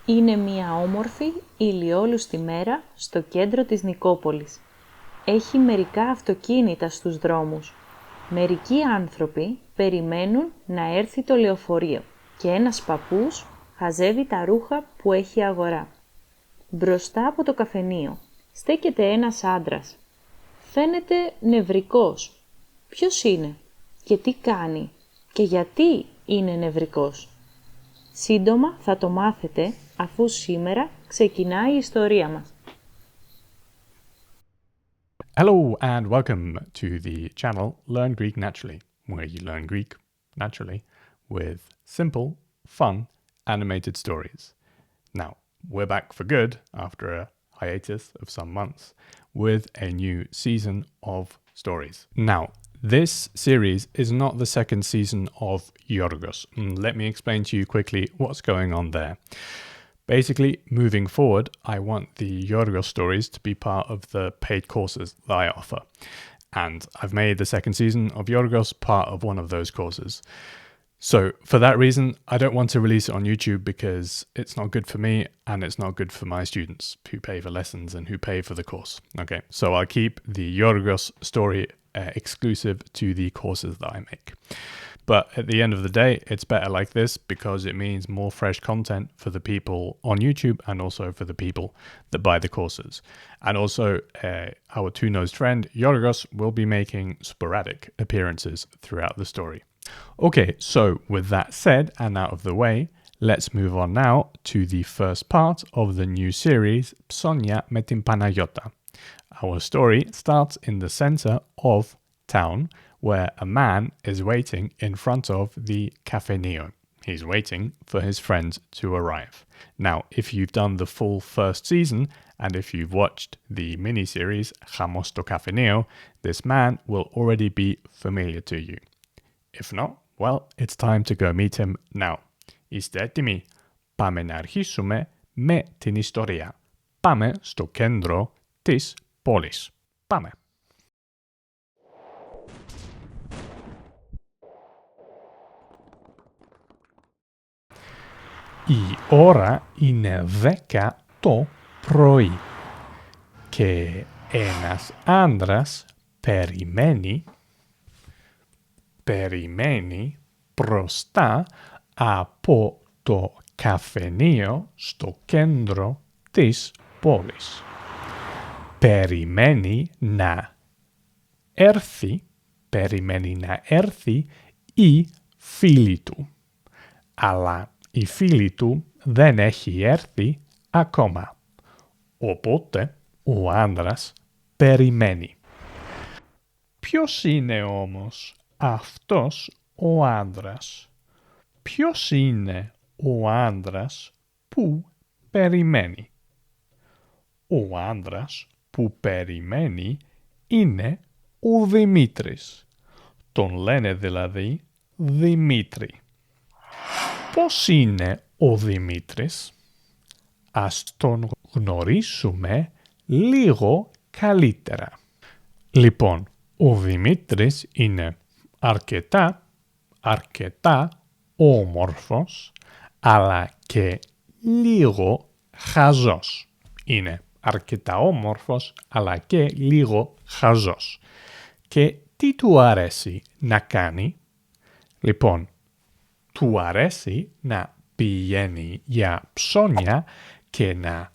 Είναι μια όμορφη ηλιόλουστη μέρα στο κέντρο της Νικόπολης. Έχει μερικά αυτοκίνητα στους δρόμους. Μερικοί άνθρωποι περιμένουν να έρθει το λεωφορείο και ένας παππούς χαζεύει τα ρούχα που έχει αγορά. Μπροστά από το καφενείο στέκεται ένας άντρας. Φαίνεται νευρικός. Ποιος είναι και τι κάνει και γιατί είναι νευρικός? Σύντομα θα το μάθετε, αφού σήμερα ξεκινάει η ιστορία μας. Hello and welcome to the channel Learn Greek Naturally, where you learn Greek naturally with simple, fun, animated stories. Now, we're back for good after a hiatus of some months with a new season of stories. Now, this series is not the second season of Γιώργος. Let me explain to you quickly what's going on there. Basically, moving forward, I want the Γιώργος stories to be part of the paid courses that I offer. And I've made the second season of Γιώργος part of one of those courses. So for that reason, I don't want to release it on YouTube because it's not good for me and it's not good for my students who pay for lessons and who pay for the course. Okay, so I'll keep the Γιώργος story exclusive to the courses that I make. But at the end of the day, it's better like this because it means more fresh content for the people on YouTube and also for the people that buy the courses. And also, our two-nosed friend, Γιώργος, will be making sporadic appearances throughout the story. Okay, so with that said and out of the way, let's move on now to the first part of the new series, Ψώνια με την Παναγιώτα. Our story starts in the center of town where a man is waiting in front of the καφενείο. He's waiting for his friends to arrive. Now, if you've done the full first season and if you've watched the mini-series Χαμός στο καφενείο, this man will already be familiar to you. If not, well, it's time to go meet him now. Είστε έτοιμοι? Πάμε να αρχίσουμε με την ιστορία. Πάμε στο κέντρο της πόλης. Πάμε. Η ώρα είναι 10 το πρωί και ένας άντρας περιμένει μπροστά από το καφενείο στο κέντρο της πόλης. Περιμένει να έρθει η φίλη του. Αλλά η φίλη του δεν έχει έρθει ακόμα. Οπότε ο άντρας περιμένει. Ποιος είναι όμως αυτός ο άντρας? Ποιος είναι ο άντρας που περιμένει? Ο άντρας που περιμένει είναι ο Δημήτρης. Τον λένε δηλαδή Δημήτρη. Πώς είναι ο Δημήτρης? Ας τον γνωρίσουμε λίγο καλύτερα. Λοιπόν, ο Δημήτρης είναι αρκετά όμορφος, αλλά και λίγο χαζός. Είναι αρκετά όμορφος, αλλά και λίγο χαζός. Και τι του αρέσει να κάνει? Λοιπόν, του αρέσει να πηγαίνει για ψώνια και να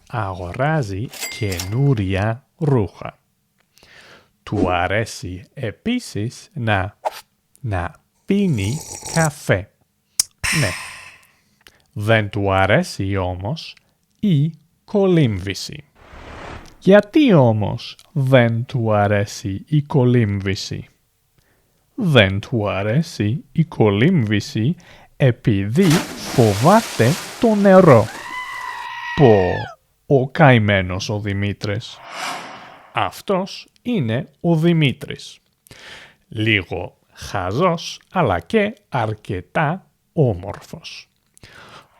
αγοράζει καινούρια ρούχα. Του αρέσει επίσης να πίνει καφέ. Ναι. Δεν του αρέσει όμως η κολύμβηση. Γιατί όμως δεν του αρέσει η κολύμβηση? Δεν του αρέσει η κολύμβηση επειδή φοβάται το νερό. Ο καημένος ο Δημήτρης. Αυτός είναι ο Δημήτρης. Λίγο χαζός αλλά και αρκετά όμορφος.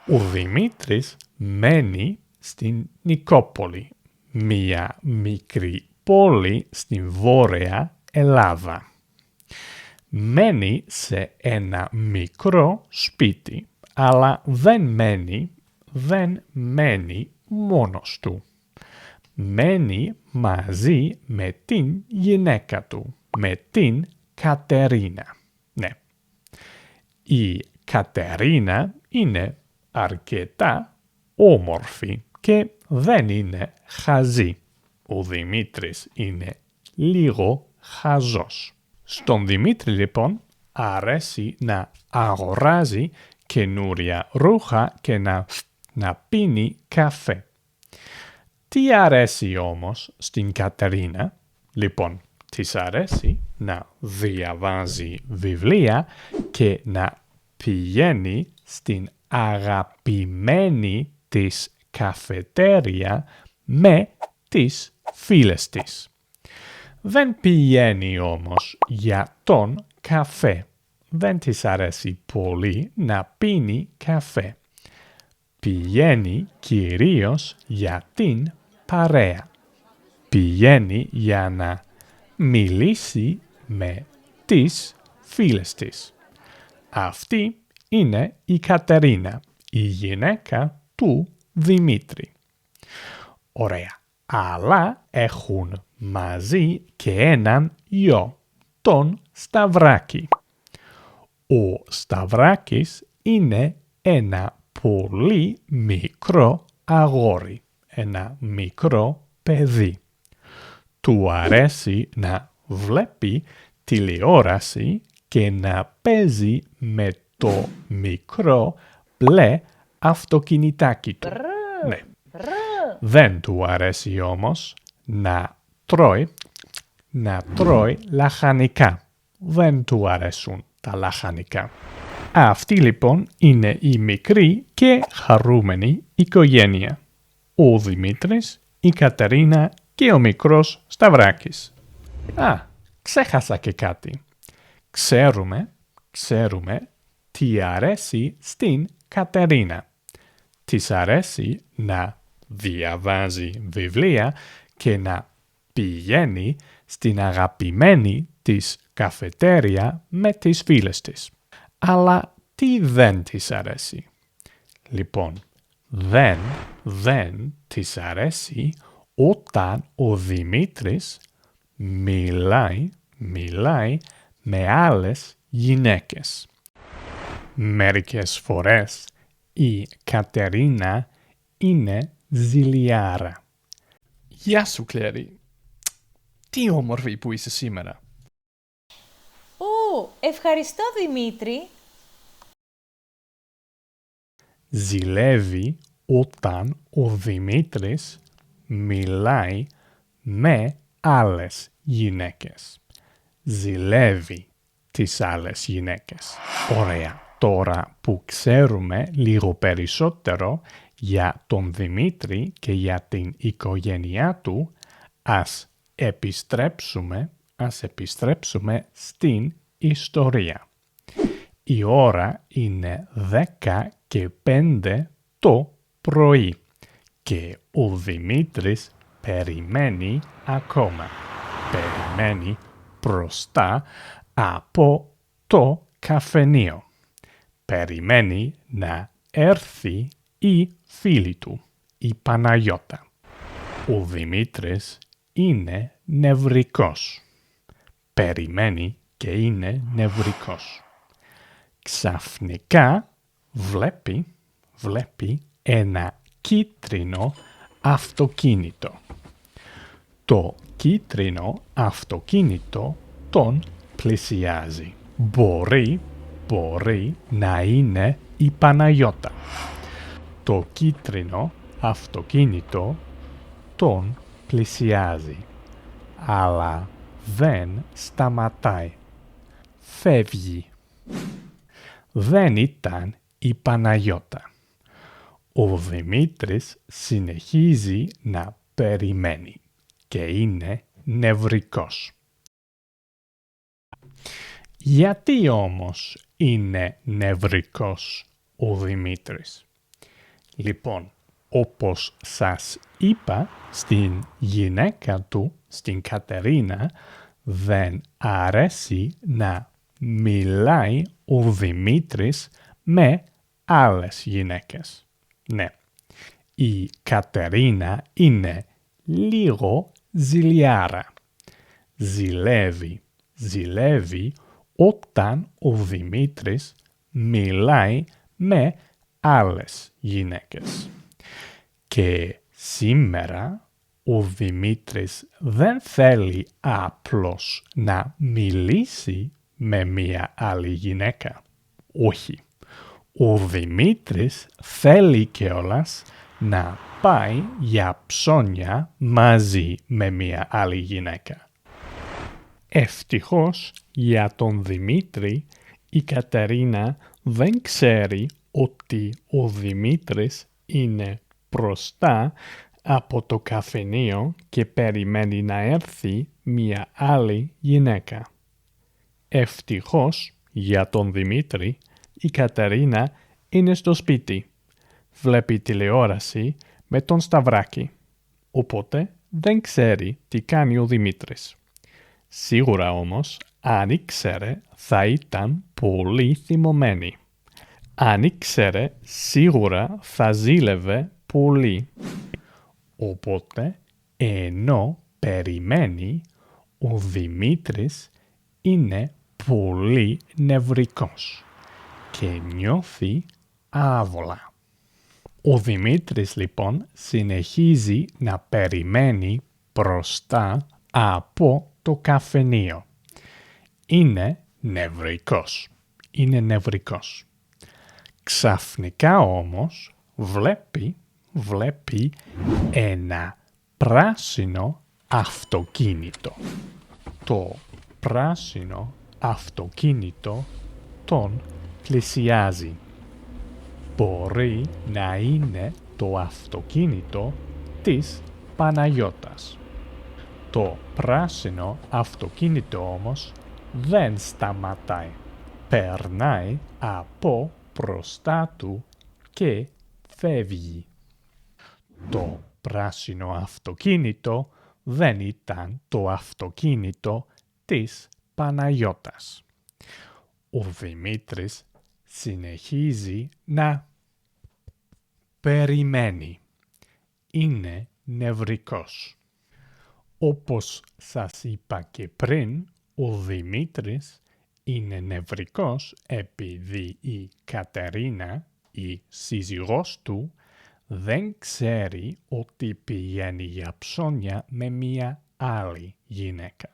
Ο Δημήτρης μένει στην Νικόπολη, μια μικρή πόλη στην Βόρεια Ελλάδα. Μένει σε ένα μικρό σπίτι αλλά δεν μένει μόνος του. Μένει μαζί με την γυναίκα του, με την Κατερίνα. Ναι. Η Κατερίνα είναι αρκετά όμορφη και δεν είναι χαζή. Ο Δημήτρης είναι λίγο χαζός. Στον Δημήτρη λοιπόν αρέσει να αγοράζει καινούρια ρούχα και να πίνει καφέ. Τι αρέσει όμως στην Κατερίνα? Λοιπόν, της αρέσει να διαβάζει βιβλία και να πηγαίνει στην αγαπημένη της καφετέρια με τις φίλες της. Δεν πηγαίνει όμως για τον καφέ. Δεν της αρέσει πολύ να πίνει καφέ. Πηγαίνει κυρίως για την παρέα. Πηγαίνει για να μιλήσει με τις φίλες της. Αυτή είναι η Κατερίνα, η γυναίκα του Δημήτρη. Ωραία. Αλλά έχουν μαζί και έναν γιο, τον Σταυράκη. Ο Σταυράκης είναι ένα πολύ μικρό αγόρι, ένα μικρό παιδί. Του αρέσει να βλέπει τηλεόραση και να παίζει με το μικρό μπλε αυτοκινητάκι του. Ναι. Δεν του αρέσει όμως να τρώει λαχανικά. Δεν του αρέσουν τα λαχανικά. Αυτή λοιπόν είναι η μικρή και χαρούμενη οικογένεια. Ο Δημήτρης, η Κατερίνα και ο μικρός Σταυράκης. Ξέχασα και κάτι. Ξέρουμε τι αρέσει στην Κατερίνα. Της αρέσει να διαβάζει βιβλία και να πηγαίνει στην αγαπημένη της καφετέρια με τις φίλες της. Αλλά τι δεν της αρέσει? Λοιπόν, δεν της αρέσει όταν ο Δημήτρης μιλάει με άλλες γυναίκες. Μερικές φορές η Κατερίνα είναι ζηλιάρα. Γεια σου, Κλέρι. Τι όμορφη που είσαι σήμερα. Ευχαριστώ, Δημήτρη. Ζηλεύει όταν ο Δημήτρης μιλάει με άλλες γυναίκες. Ζηλεύει τις άλλες γυναίκες. Ωραία. Τώρα που ξέρουμε λίγο περισσότερο για τον Δημήτρη και για την οικογένειά του, ας επιστρέψουμε στην ιστορία. Η ώρα είναι 10:05 το πρωί και ο Δημήτρης περιμένει ακόμα. Περιμένει μπροστά από το καφενείο. Περιμένει να έρθει η φίλη του, η Παναγιώτα. Ο Δημήτρης είναι νευρικός. Περιμένει και είναι νευρικός. Ξαφνικά βλέπει ένα κίτρινο αυτοκίνητο. Το κίτρινο αυτοκίνητο τον πλησιάζει. Μπορεί να είναι η Παναγιώτα. Το κίτρινο αυτοκίνητο τον πλησιάζει, αλλά δεν σταματάει. Φεύγει. Δεν ήταν η Παναγιώτα. Ο Δημήτρης συνεχίζει να περιμένει και είναι νευρικός. Γιατί όμως είναι νευρικός ο Δημήτρης? Λοιπόν, όπως σας είπα, στην γυναίκα του, στην Κατερίνα, δεν αρέσει να μιλάει ο Δημήτρης με άλλες γυναίκες. Ναι, η Κατερίνα είναι λίγο ζηλιάρα. Ζηλεύει όταν ο Δημήτρης μιλάει με άλλες γυναίκες. Και σήμερα ο Δημήτρης δεν θέλει απλώς να μιλήσει με μία άλλη γυναίκα. Όχι. Ο Δημήτρης θέλει κιόλας να πάει για ψώνια μαζί με μία άλλη γυναίκα. Ευτυχώς για τον Δημήτρη, η Κατερίνα δεν ξέρει ότι ο Δημήτρης είναι μπροστά από το καφενείο και περιμένει να έρθει μία άλλη γυναίκα. Ευτυχώς για τον Δημήτρη, η Κατερίνα είναι στο σπίτι. Βλέπει τηλεόραση με τον Σταυράκη. Οπότε δεν ξέρει τι κάνει ο Δημήτρης. Σίγουρα όμως, αν ήξερε, θα ήταν πολύ θυμωμένη. Αν ήξερε, σίγουρα θα ζήλευε πολύ. Οπότε, ενώ περιμένει, ο Δημήτρης είναι πολύ νευρικός και νιώθει άβολα. Ο Δημήτρης λοιπόν συνεχίζει να περιμένει μπροστά από το καφενείο. Είναι νευρικός. Ξαφνικά όμως βλέπει ένα πράσινο αυτοκίνητο. Το πράσινο αυτοκίνητο τον πλησιάζει. Μπορεί να είναι το αυτοκίνητο της Παναγιώτας. Το πράσινο αυτοκίνητο όμως δεν σταματάει. Περνάει από μπροστά του και φεύγει. Το πράσινο αυτοκίνητο δεν ήταν το αυτοκίνητο της Παναγιώτας. Ο Δημήτρης συνεχίζει να περιμένει. Είναι νευρικός. Όπως σας είπα και πριν, ο Δημήτρης είναι νευρικός επειδή η Κατερίνα, η σύζυγός του, δεν ξέρει ότι πηγαίνει για ψώνια με μία άλλη γυναίκα.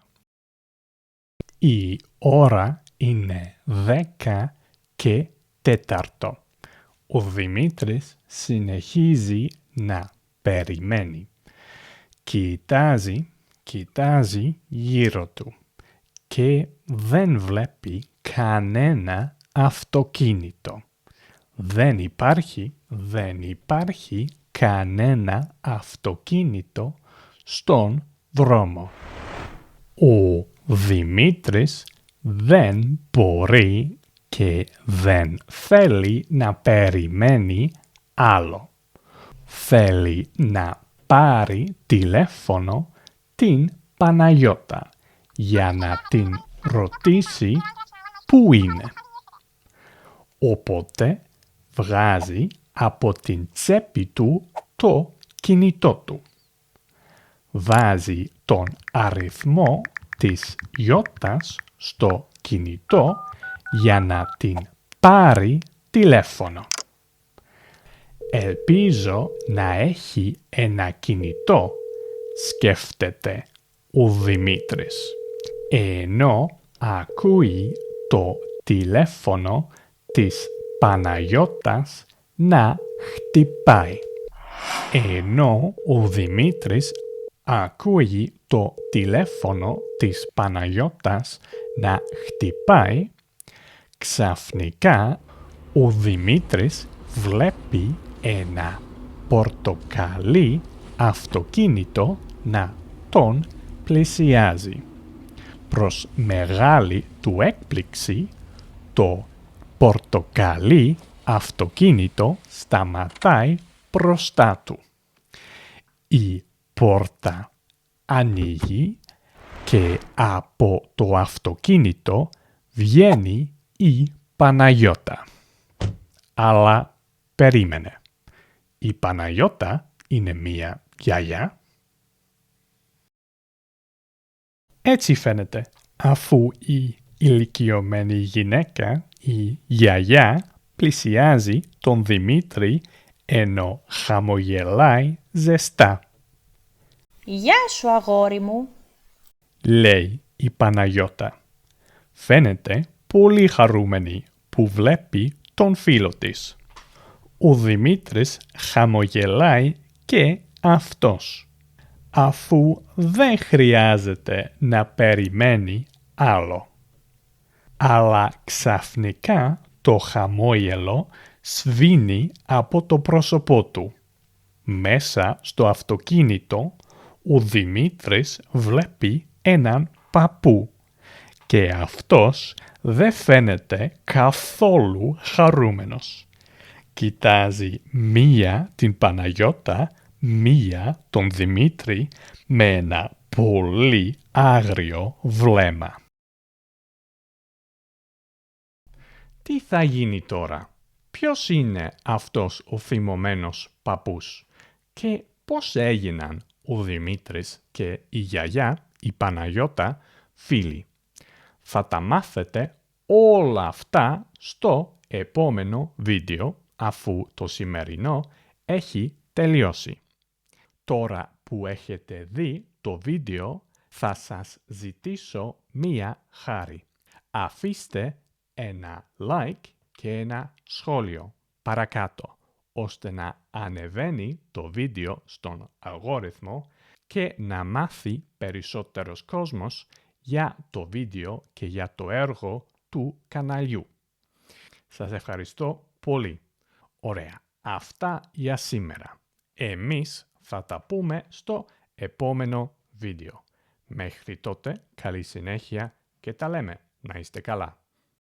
Η ώρα είναι 10:04. Ο Δημήτρης συνεχίζει να περιμένει. Κοιτάζει γύρω του και δεν βλέπει κανένα αυτοκίνητο. Δεν υπάρχει κανένα αυτοκίνητο στον δρόμο. Ο Δημήτρης δεν μπορεί και δεν θέλει να περιμένει άλλο. Θέλει να πάρει τηλέφωνο την Παναγιώτα για να την ρωτήσει πού είναι. Οπότε βγάζει από την τσέπη του το κινητό του. Βάζει τον αριθμό της Γιώτας στο κινητό για να την πάρει τηλέφωνο. Ελπίζω να έχει ένα κινητό, σκέφτεται ο Δημήτρης, ενώ ακούει το τηλέφωνο της Παναγιώτας να χτυπάει. Ενώ ο Δημήτρης ακούει το τηλέφωνο της Παναγιώτας να χτυπάει, ξαφνικά ο Δημήτρης βλέπει ένα πορτοκαλί αυτοκίνητο να τον πλησιάζει. Προς μεγάλη του έκπληξη, το πορτοκαλί αυτοκίνητο σταματάει μπροστά του. Η πόρτα ανοίγει και από το αυτοκίνητο βγαίνει η Παναγιώτα. αλλά περίμενε. Η Παναγιώτα είναι μία γιαγιά. Έτσι φαίνεται, αφού η ηλικιωμένη γυναίκα, η γιαγιά, πλησιάζει τον Δημήτρη ενώ χαμογελάει ζεστά. «Γεια σου, αγόρι μου», λέει η Παναγιώτα. Φαίνεται πολύ χαρούμενη που βλέπει τον φίλο της. Ο Δημήτρης χαμογελάει και αυτός, αφού δεν χρειάζεται να περιμένει άλλο. Αλλά ξαφνικά το χαμόγελο σβήνει από το πρόσωπό του. Μέσα στο αυτοκίνητο ο Δημήτρης βλέπει έναν παππού και αυτός δεν φαίνεται καθόλου χαρούμενος. Κοιτάζει μία την Παναγιώτα, μία τον Δημήτρη με ένα πολύ άγριο βλέμμα. Τι θα γίνει τώρα? Ποιος είναι αυτός ο θυμωμένος παππούς? Και πώς έγιναν ο Δημήτρης και η γιαγιά, η Παναγιώτα, φίλοι? Θα τα μάθετε όλα αυτά στο επόμενο βίντεο, αφού το σημερινό έχει τελειώσει. Τώρα που έχετε δει το βίντεο, θα σας ζητήσω μία χάρη. Αφήστε ένα like και ένα σχόλιο παρακάτω, ώστε να ανεβαίνει το βίντεο στον αλγόριθμο και να μάθει περισσότερος κόσμος για το βίντεο και για το έργο του καναλιού. Σας ευχαριστώ πολύ. Ωραία. Αυτά για σήμερα. Εμείς θα τα πούμε στο επόμενο βίντεο. Μέχρι τότε, καλή συνέχεια και τα λέμε. Να είστε καλά.